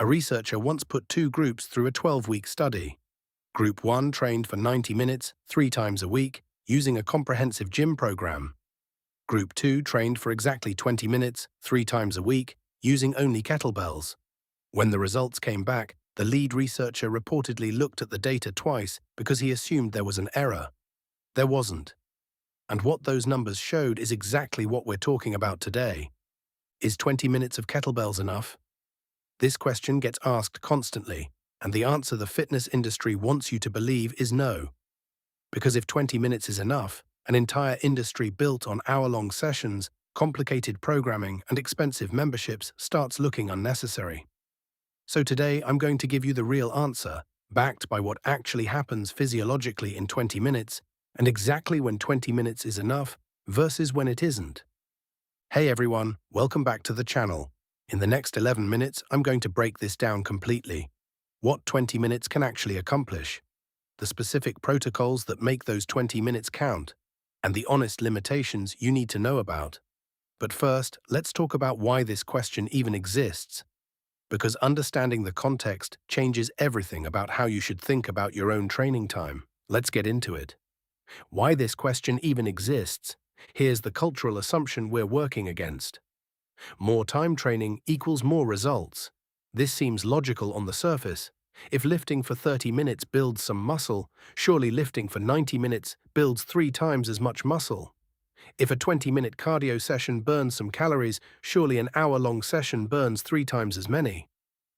A researcher once put two groups through a 12-week study. Group 1 trained for 90 minutes, 3 times a week, using a comprehensive gym program. Group 2 trained for exactly 20 minutes, 3 times a week, using only kettlebells. When the results came back, the lead researcher reportedly looked at the data twice because he assumed there was an error. There wasn't. And what those numbers showed is exactly what we're talking about today. Is 20 minutes of kettlebells enough? This question gets asked constantly, and the answer the fitness industry wants you to believe is no. Because if 20 minutes is enough, an entire industry built on hour-long sessions, complicated programming, and expensive memberships starts looking unnecessary. So today I'm going to give you the real answer, backed by what actually happens physiologically in 20 minutes, and exactly when 20 minutes is enough versus when it isn't. Hey everyone, welcome back to the channel. In the next 11 minutes, I'm going to break this down completely. What 20 minutes can actually accomplish, the specific protocols that make those 20 minutes count, and the honest limitations you need to know about. But first, let's talk about why this question even exists. Because understanding the context changes everything about how you should think about your own training time. Let's get into it. Why this question even exists. Here's the cultural assumption we're working against. More time training equals more results. This seems logical on the surface. If lifting for 30 minutes builds some muscle, surely lifting for 90 minutes builds 3 times as much muscle. If a 20-minute cardio session burns some calories, surely an hour-long session burns 3 times as many.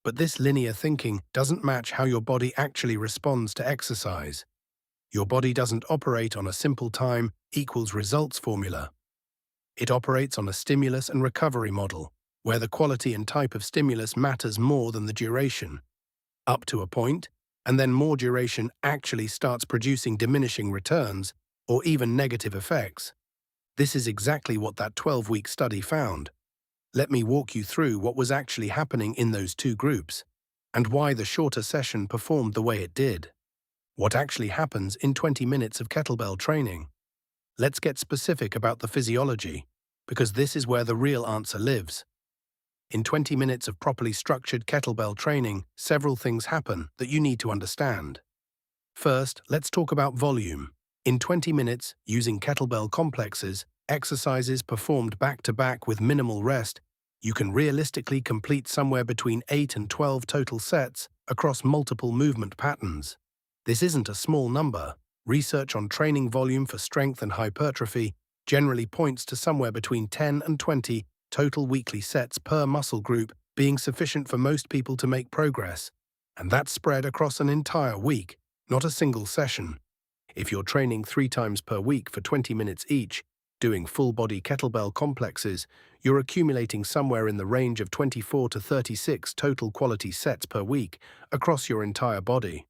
But this linear thinking doesn't match how your body actually responds to exercise. Your body doesn't operate on a simple time equals results formula. It operates on a stimulus and recovery model, where the quality and type of stimulus matters more than the duration. Up to a point, and then more duration actually starts producing diminishing returns or even negative effects. This is exactly what that 12-week study found. Let me walk you through what was actually happening in those two groups, and why the shorter session performed the way it did. What actually happens in 20 minutes of kettlebell training? Let's get specific about the physiology, because this is where the real answer lives. In 20 minutes of properly structured kettlebell training, several things happen that you need to understand. First, let's talk about volume. In 20 minutes, using kettlebell complexes, exercises performed back-to-back with minimal rest, you can realistically complete somewhere between 8 and 12 total sets across multiple movement patterns. This isn't a small number. Research on training volume for strength and hypertrophy generally points to somewhere between 10 and 20 total weekly sets per muscle group being sufficient for most people to make progress, and that's spread across an entire week, not a single session. If you're training 3 times per week for 20 minutes each, doing full-body kettlebell complexes, you're accumulating somewhere in the range of 24 to 36 total quality sets per week across your entire body.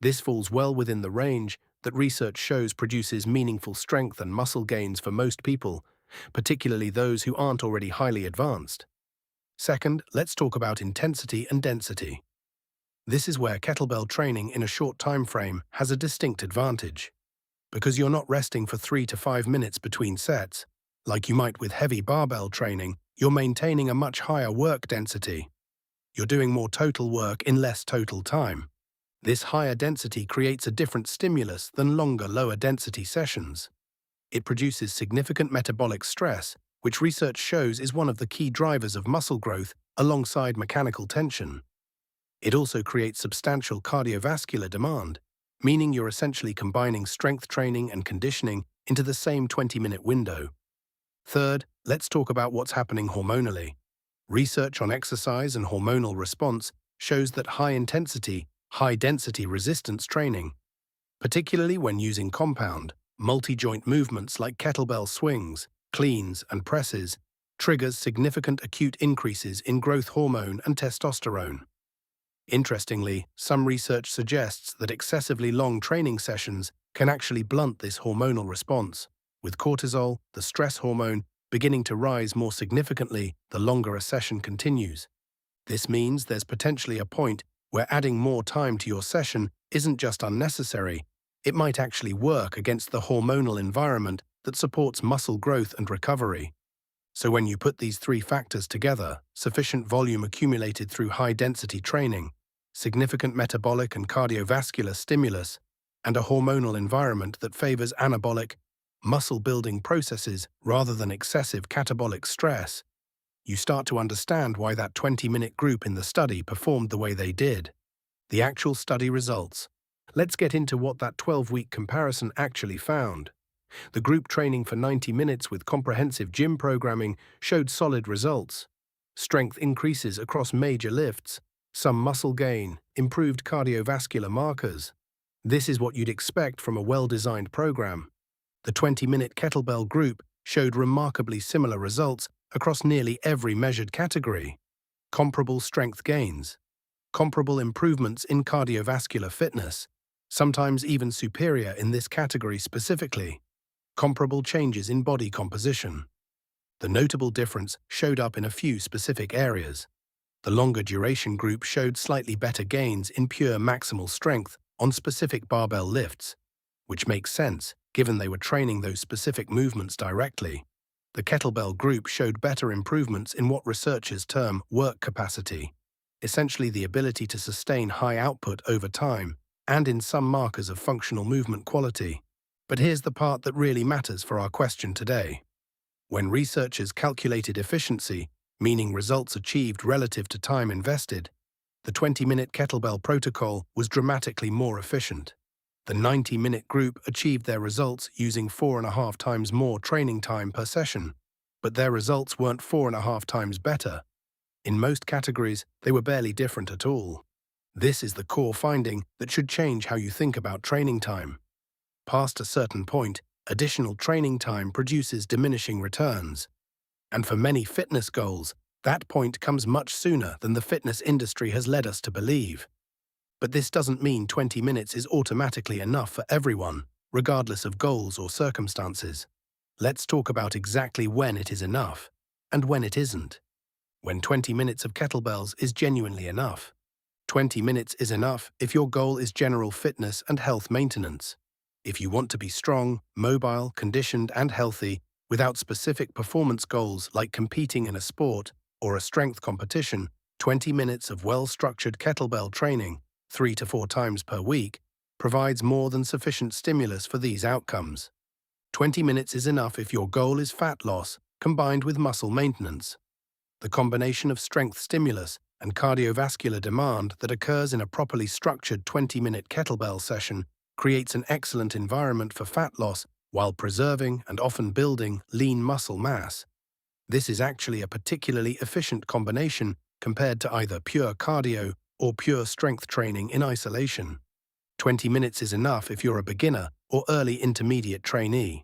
This falls well within the range that research shows produces meaningful strength and muscle gains for most people, particularly those who aren't already highly advanced. Second, let's talk about intensity and density. This is where kettlebell training in a short time frame has a distinct advantage. Because you're not resting for 3 to 5 minutes between sets, like you might with heavy barbell training, you're maintaining a much higher work density. You're doing more total work in less total time. This higher density creates a different stimulus than longer, lower density sessions. It produces significant metabolic stress, which research shows is one of the key drivers of muscle growth alongside mechanical tension. It also creates substantial cardiovascular demand, meaning you're essentially combining strength training and conditioning into the same 20-minute window. Third, let's talk about what's happening hormonally. Research on exercise and hormonal response shows that high-intensity, high-density resistance training, particularly when using compound, multi-joint movements like kettlebell swings, cleans, and presses, triggers significant acute increases in growth hormone and testosterone. Interestingly, some research suggests that excessively long training sessions can actually blunt this hormonal response, with cortisol, the stress hormone, beginning to rise more significantly the longer a session continues. This means there's potentially a point where adding more time to your session isn't just unnecessary, it might actually work against the hormonal environment that supports muscle growth and recovery. So when you put these three factors together, sufficient volume accumulated through high-density training, significant metabolic and cardiovascular stimulus, and a hormonal environment that favors anabolic, muscle-building processes rather than excessive catabolic stress, you start to understand why that 20-minute group in the study performed the way they did. The actual study results. Let's get into what that 12-week comparison actually found. The group training for 90 minutes with comprehensive gym programming showed solid results. Strength increases across major lifts, some muscle gain, improved cardiovascular markers. This is what you'd expect from a well-designed program. The 20-minute kettlebell group showed remarkably similar results across nearly every measured category. Comparable strength gains, comparable improvements in cardiovascular fitness, sometimes even superior in this category specifically, comparable changes in body composition. The notable difference showed up in a few specific areas. The longer duration group showed slightly better gains in pure maximal strength on specific barbell lifts, which makes sense given they were training those specific movements directly. The kettlebell group showed better improvements in what researchers term work capacity, essentially the ability to sustain high output over time, and in some markers of functional movement quality. But here's the part that really matters for our question today. When researchers calculated efficiency, meaning results achieved relative to time invested, the 20-minute kettlebell protocol was dramatically more efficient. The 90-minute group achieved their results using 4.5 times more training time per session, but their results weren't 4.5 times better. In most categories, they were barely different at all. This is the core finding that should change how you think about training time. Past a certain point, additional training time produces diminishing returns. And for many fitness goals, that point comes much sooner than the fitness industry has led us to believe. But this doesn't mean 20 minutes is automatically enough for everyone, regardless of goals or circumstances. Let's talk about exactly when it is enough, and when it isn't. When 20 minutes of kettlebells is genuinely enough. 20 minutes is enough if your goal is general fitness and health maintenance. If you want to be strong, mobile, conditioned, and healthy, without specific performance goals like competing in a sport or a strength competition, 20 minutes of well-structured kettlebell training, 3 to 4 times per week, provides more than sufficient stimulus for these outcomes. 20 minutes is enough if your goal is fat loss combined with muscle maintenance. The combination of strength stimulus and cardiovascular demand that occurs in a properly structured 20-minute kettlebell session creates an excellent environment for fat loss while preserving and often building lean muscle mass. This is actually a particularly efficient combination compared to either pure cardio or pure strength training in isolation. 20 minutes is enough if you're a beginner or early intermediate trainee.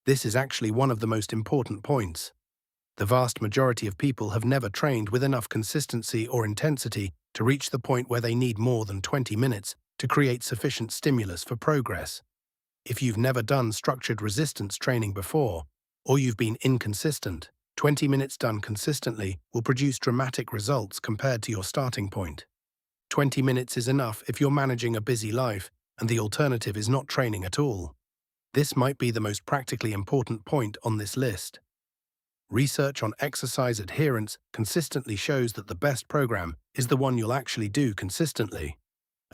This is actually one of the most important points. The vast majority of people have never trained with enough consistency or intensity to reach the point where they need more than 20 minutes to create sufficient stimulus for progress. If you've never done structured resistance training before, or you've been inconsistent, 20 minutes done consistently will produce dramatic results compared to your starting point. 20 minutes is enough if you're managing a busy life and the alternative is not training at all. This might be the most practically important point on this list. Research on exercise adherence consistently shows that the best program is the one you'll actually do consistently.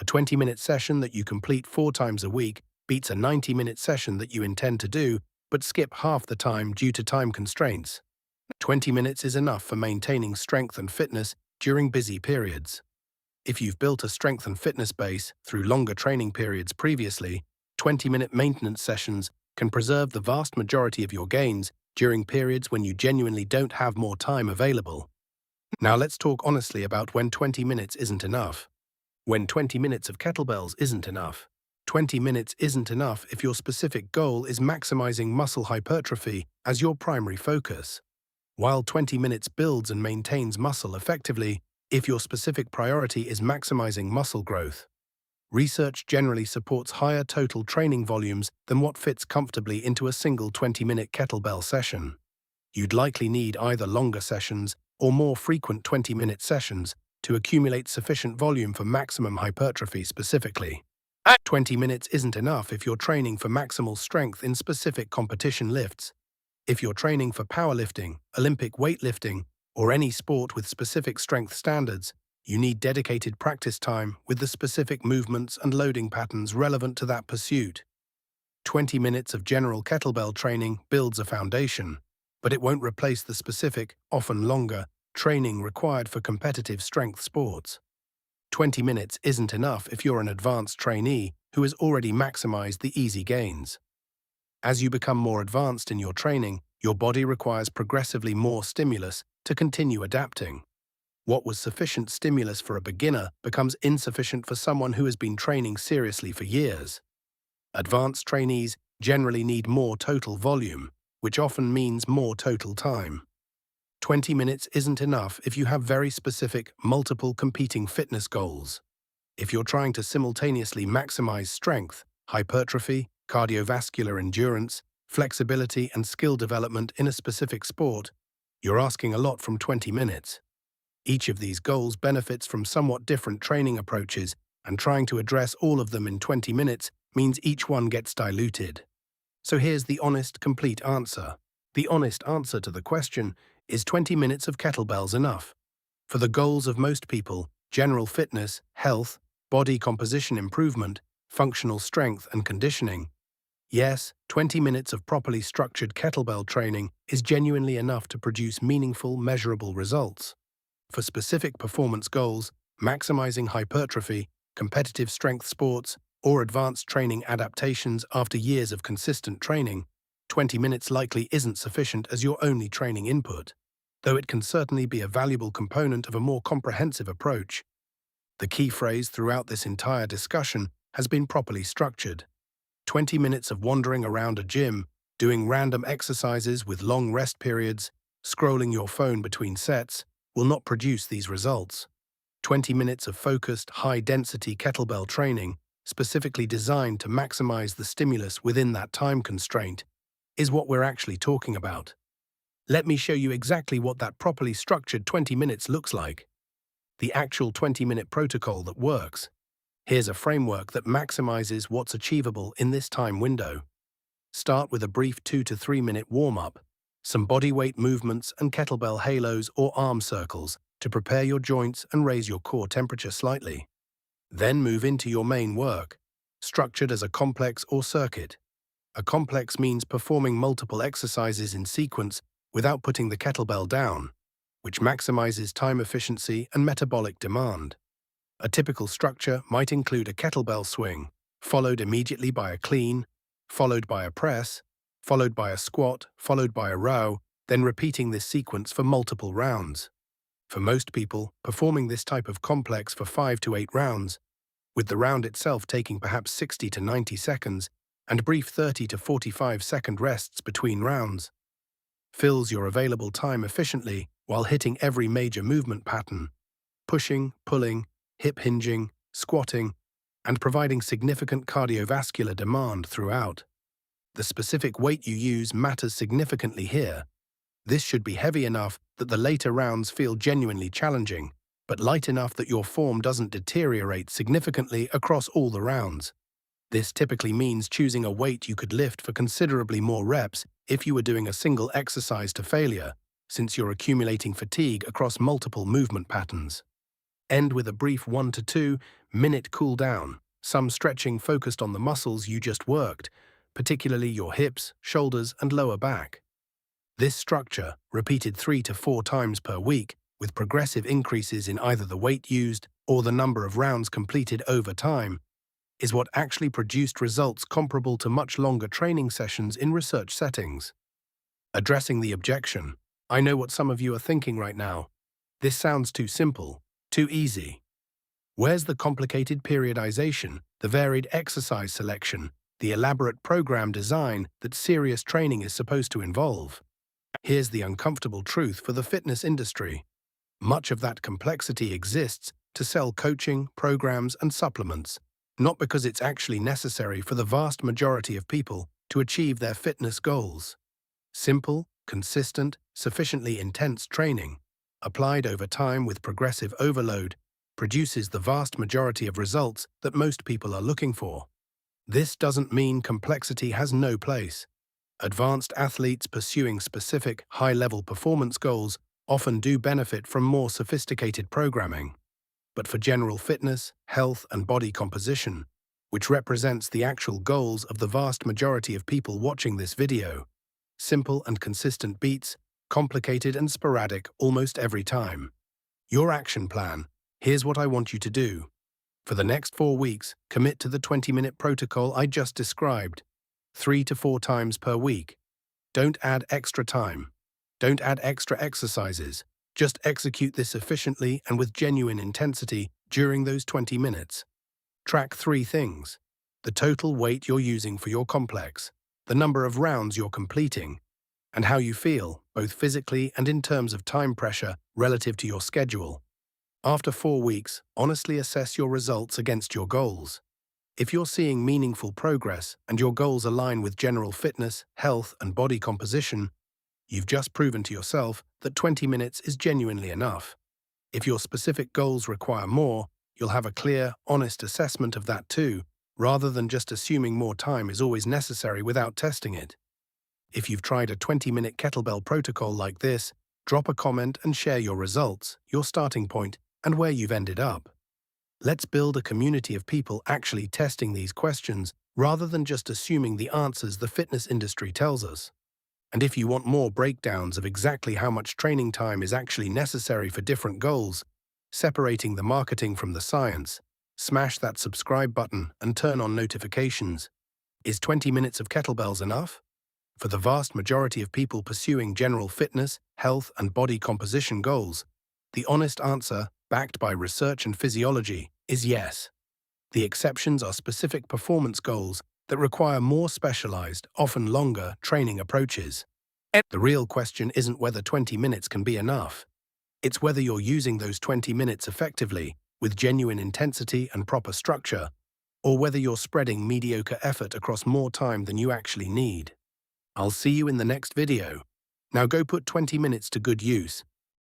A 20-minute session that you complete 4 times a week beats a 90-minute session that you intend to do but skip half the time due to time constraints. 20 minutes is enough for maintaining strength and fitness during busy periods. If you've built a strength and fitness base through longer training periods previously, 20-minute maintenance sessions can preserve the vast majority of your gains during periods when you genuinely don't have more time available. Now let's talk honestly about when 20 minutes isn't enough. When 20 minutes of kettlebells isn't enough. 20 minutes isn't enough if your specific goal is maximizing muscle hypertrophy as your primary focus. While 20 minutes builds and maintains muscle effectively, if your specific priority is maximizing muscle growth. Research generally supports higher total training volumes than what fits comfortably into a single 20-minute kettlebell session. You'd likely need either longer sessions or more frequent 20-minute sessions to accumulate sufficient volume for maximum hypertrophy specifically. 20 minutes isn't enough if you're training for maximal strength in specific competition lifts. If you're training for powerlifting, Olympic weightlifting, or any sport with specific strength standards, you need dedicated practice time with the specific movements and loading patterns relevant to that pursuit. 20 minutes of general kettlebell training builds a foundation, but it won't replace the specific, often longer, training required for competitive strength sports. 20 minutes isn't enough if you're an advanced trainee who has already maximized the easy gains. As you become more advanced in your training, your body requires progressively more stimulus to continue adapting. What was sufficient stimulus for a beginner becomes insufficient for someone who has been training seriously for years. Advanced trainees generally need more total volume, which often means more total time. 20 minutes isn't enough if you have very specific, multiple competing fitness goals. If you're trying to simultaneously maximize strength, hypertrophy, cardiovascular endurance, flexibility, and skill development in a specific sport, you're asking a lot from 20 minutes. Each of these goals benefits from somewhat different training approaches, and trying to address all of them in 20 minutes means each one gets diluted. So here's the honest, complete answer. The honest answer to the question, is 20 minutes of kettlebells enough? For the goals of most people, general fitness, health, body composition improvement, functional strength and conditioning, yes, 20 minutes of properly structured kettlebell training is genuinely enough to produce meaningful, measurable results. For specific performance goals, maximizing hypertrophy, competitive strength sports, or advanced training adaptations after years of consistent training, 20 minutes likely isn't sufficient as your only training input, though it can certainly be a valuable component of a more comprehensive approach. The key phrase throughout this entire discussion has been properly structured. 20 minutes of wandering around a gym, doing random exercises with long rest periods, scrolling your phone between sets, will not produce these results. 20 minutes of focused, high-density kettlebell training, specifically designed to maximize the stimulus within that time constraint, is what we're actually talking about. Let me show you exactly what that properly structured 20 minutes looks like. The actual 20-minute protocol that works. Here's a framework that maximizes what's achievable in this time window. Start with a brief 2 to 3 minute warm-up, some bodyweight movements and kettlebell halos or arm circles to prepare your joints and raise your core temperature slightly. Then move into your main work, structured as a complex or circuit. A complex means performing multiple exercises in sequence without putting the kettlebell down, which maximizes time efficiency and metabolic demand. A typical structure might include a kettlebell swing, followed immediately by a clean, followed by a press, followed by a squat, followed by a row, then repeating this sequence for multiple rounds. For most people, performing this type of complex for 5 to 8 rounds, with the round itself taking perhaps 60 to 90 seconds, and brief 30 to 45-second rests between rounds, fills your available time efficiently while hitting every major movement pattern, pushing, pulling, hip hinging, squatting, and providing significant cardiovascular demand throughout. The specific weight you use matters significantly here. This should be heavy enough that the later rounds feel genuinely challenging, but light enough that your form doesn't deteriorate significantly across all the rounds. This typically means choosing a weight you could lift for considerably more reps if you were doing a single exercise to failure, since you're accumulating fatigue across multiple movement patterns. End with a brief 1 to 2 minute cool down, some stretching focused on the muscles you just worked, particularly your hips, shoulders, and lower back. This structure, repeated 3 to 4 times per week, with progressive increases in either the weight used or the number of rounds completed over time, is what actually produced results comparable to much longer training sessions in research settings. Addressing the objection, I know what some of you are thinking right now. This sounds too simple, too easy. Where's the complicated periodization, the varied exercise selection, the elaborate program design that serious training is supposed to involve? Here's the uncomfortable truth for the fitness industry. Much of that complexity exists to sell coaching, programs, and supplements, not because it's actually necessary for the vast majority of people to achieve their fitness goals. Simple, consistent, sufficiently intense training, applied over time with progressive overload, produces the vast majority of results that most people are looking for. This doesn't mean complexity has no place. Advanced athletes pursuing specific, high-level performance goals often do benefit from more sophisticated programming. But for general fitness, health, and body composition, which represents the actual goals of the vast majority of people watching this video, simple and consistent beats, complicated and sporadic almost every time. Your action plan: here's what I want you to do. For the next 4 weeks, commit to the 20-minute protocol I just described, 3 to 4 times per week. Don't add extra time. Don't add extra exercises. Just execute this efficiently and with genuine intensity during those 20 minutes. Track 3 things: the total weight you're using for your complex, the number of rounds you're completing, and how you feel, both physically and in terms of time pressure relative to your schedule. After 4 weeks, honestly assess your results against your goals. If you're seeing meaningful progress and your goals align with general fitness, health, and body composition, you've just proven to yourself that 20 minutes is genuinely enough. If your specific goals require more, you'll have a clear, honest assessment of that too, rather than just assuming more time is always necessary without testing it. If you've tried a 20-minute kettlebell protocol like this, drop a comment and share your results, your starting point, and where you've ended up. Let's build a community of people actually testing these questions rather than just assuming the answers the fitness industry tells us. And if you want more breakdowns of exactly how much training time is actually necessary for different goals, separating the marketing from the science, smash that subscribe button and turn on notifications. Is 20 minutes of kettlebells enough? For the vast majority of people pursuing general fitness, health, and body composition goals, the honest answer, backed by research and physiology, is yes. The exceptions are specific performance goals that require more specialized, often longer, training approaches. The real question isn't whether 20 minutes can be enough. It's whether you're using those 20 minutes effectively, with genuine intensity and proper structure, or whether you're spreading mediocre effort across more time than you actually need. I'll see you in the next video. Now go put 20 minutes to good use.